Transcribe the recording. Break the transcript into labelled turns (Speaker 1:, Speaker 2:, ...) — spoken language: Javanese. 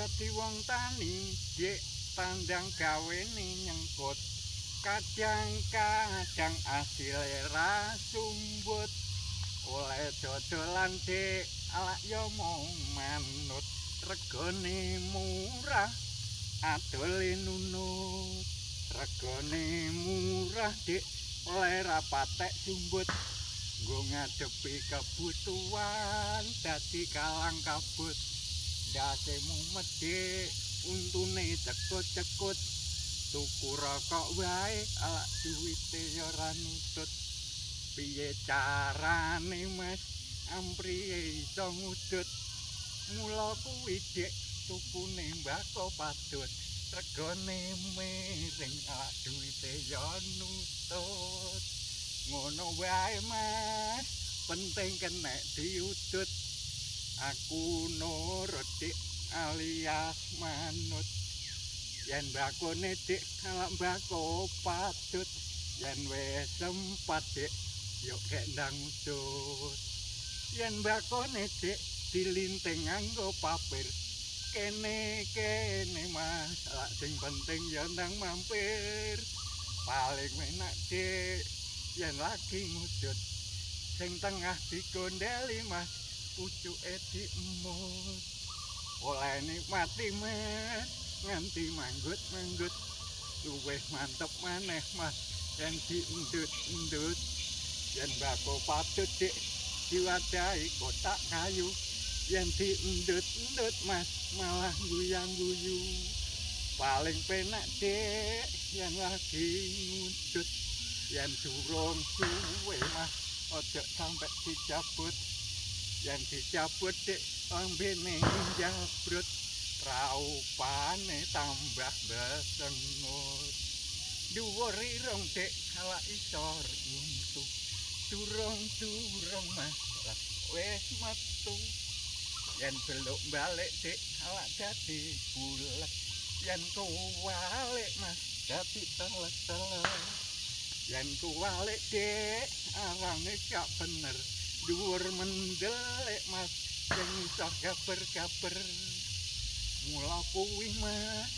Speaker 1: dadi wong tani dik tandang gawene nyengkut kadang-kadang asile ra sumbut oleh dodolan dik alak yo mung manut regane murah adole nunut regane murah dik oleh ra patek sumbut nggo ngadepi kebutuhan dadi kalang kabut dasemu medhik untune cekut-cekut tuku rokok wae alak duwite yo ora nutut piye carane Mas ampriye iso ngudut mula kuwi dik tukune mbako padut regane miring alak duwite yo nutut ngono wae Mas penting kenek diudut aku nurut dik alias manut yen bakone dik kalak mbako padut yen wis sempat dik yo gendang udut yen bakone dik dilinting nganggo papir kene Mas lak sing penting yo nang mampir paling enak dik yen lagi ngudut sing tengah digondeli Mas pucuke diemut oleh nikmati Mas nganti manggut-manggut luwih mantep maneh Mas yen diendut-endut yen bako padut dik diwadahi kotak kayu yen diendut-endut Mas malah guyang-guyu paling penak dik yen lagi ngudut yen durung suwe Mas ojo sampe dicabut yen dicabut dik lambene njabrut raupane tambah besengut dhuwur irung dik kalak isor untu durung Mas wis metu yen beluk balik dik kalak dadi bulet yen kuwalik Mas dadi telek-telek yen kuwalik dik arange gak bener dhuwur mendelik Mas sing iso gaber-gaber mula kuwi Mas